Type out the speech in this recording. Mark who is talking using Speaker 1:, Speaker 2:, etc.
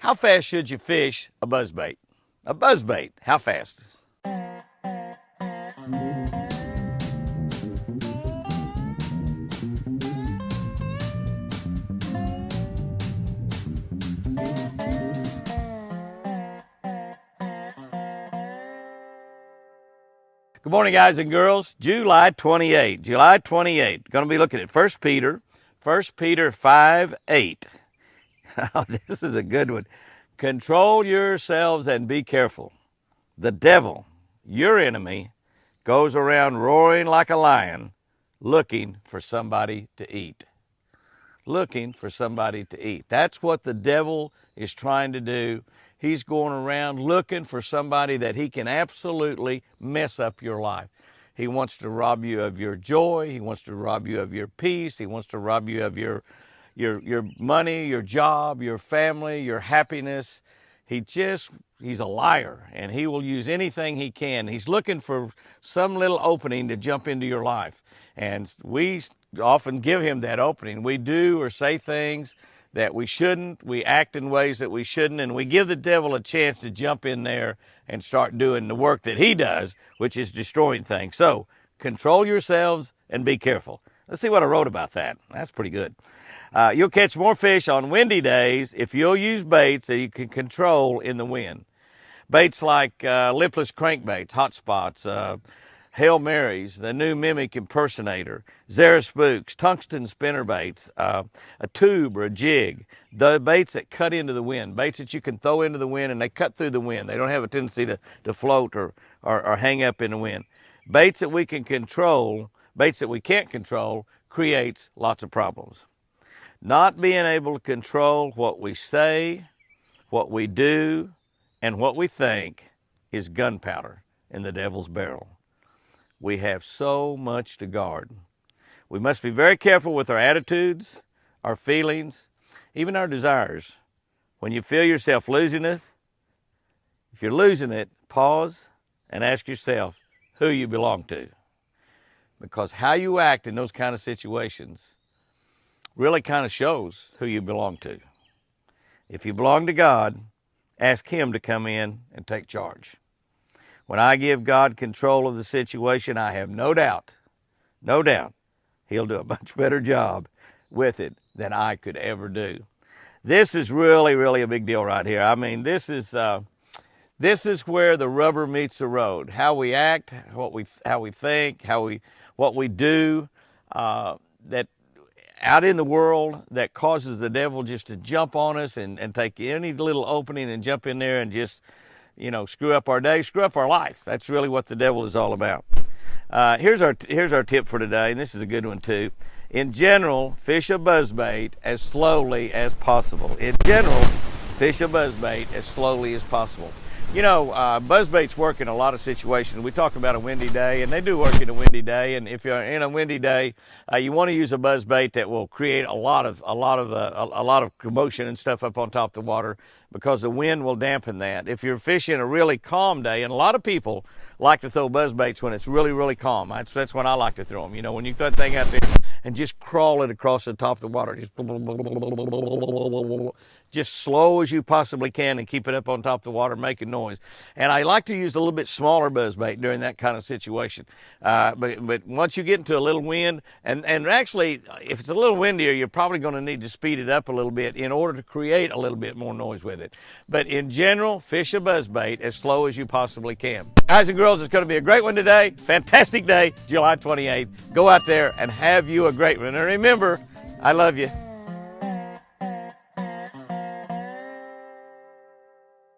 Speaker 1: How fast should you fish a buzzbait? A buzzbait, how fast? Good morning, guys and girls. July 28. July 28. Going to be looking at 1 Peter 5:8. Oh, this is a good one. Control yourselves and be careful. The devil, your enemy, goes around roaring like a lion, looking for somebody to eat. Looking for somebody to eat. That's what the devil is trying to do. He's going around looking for somebody that he can absolutely mess up your life. He wants to rob you of your joy. He wants to rob you of your peace. He wants to rob you of your money, your job, your family, your happiness. He's a liar, and he will use anything he can. He's looking for some little opening to jump into your life. And we often give him that opening. We do or say things that we shouldn't. We act in ways that we shouldn't, and we give the devil a chance to jump in there and start doing the work that he does, which is destroying things. So control yourselves and be careful. Let's see what I wrote about that. That's pretty good. You'll catch more fish on windy days if you'll use baits that you can control in the wind. Baits like lipless crankbaits, hot spots, Hail Marys, the new mimic impersonator, Zara spooks, tungsten spinner baits, a tube or a jig, the baits that cut into the wind, baits that you can throw into the wind and they cut through the wind. They don't have a tendency to float or hang up in the wind. Baits that we can control, baits that we can't control, creates lots of problems. Not being able to control what we say, what we do, and what we think is gunpowder in the devil's barrel. We have so much to guard. We must be very careful with our attitudes, our feelings, even our desires. When you feel yourself losing it, if you're losing it, pause and ask yourself who you belong to. Because how you act in those kind of situations really kind of shows who you belong to. If you belong to God, ask him to come in and take charge. When I give God control of the situation, I have no doubt, he'll do a much better job with it than I could ever do. This is really, really a big deal right here. I mean, this is where the rubber meets the road. How we act, how we think, what we do, that out in the world that causes the devil just to jump on us and take any little opening and jump in there and just, screw up our day, screw up our life. That's really what the devil is all about. Here's our tip for today, and this is a good one too. In general, fish a buzzbait as slowly as possible. In general, fish a buzzbait as slowly as possible. Buzzbaits work in a lot of situations. We talk about a windy day, and they do work in a windy day. And if you're in a windy day, you want to use a buzzbait that will create a lot of commotion and stuff up on top of the water, because the wind will dampen that. If you're fishing a really calm day, and a lot of people like to throw buzzbaits when it's really, really calm. That's when I like to throw them. When you throw that thing out there and just crawl it across the top of the water, just slow as you possibly can and keep it up on top of the water making noise. And I like to use a little bit smaller buzzbait during that kind of situation. But once you get into a little wind, and actually if it's a little windier, you're probably going to need to speed it up a little bit in order to create a little bit more noise with it. But in general, fish a buzzbait as slow as you possibly can. Guys and girls, it's going to be a great one today. Fantastic day, July 28th. Go out there and have you a great one. And remember, I love you.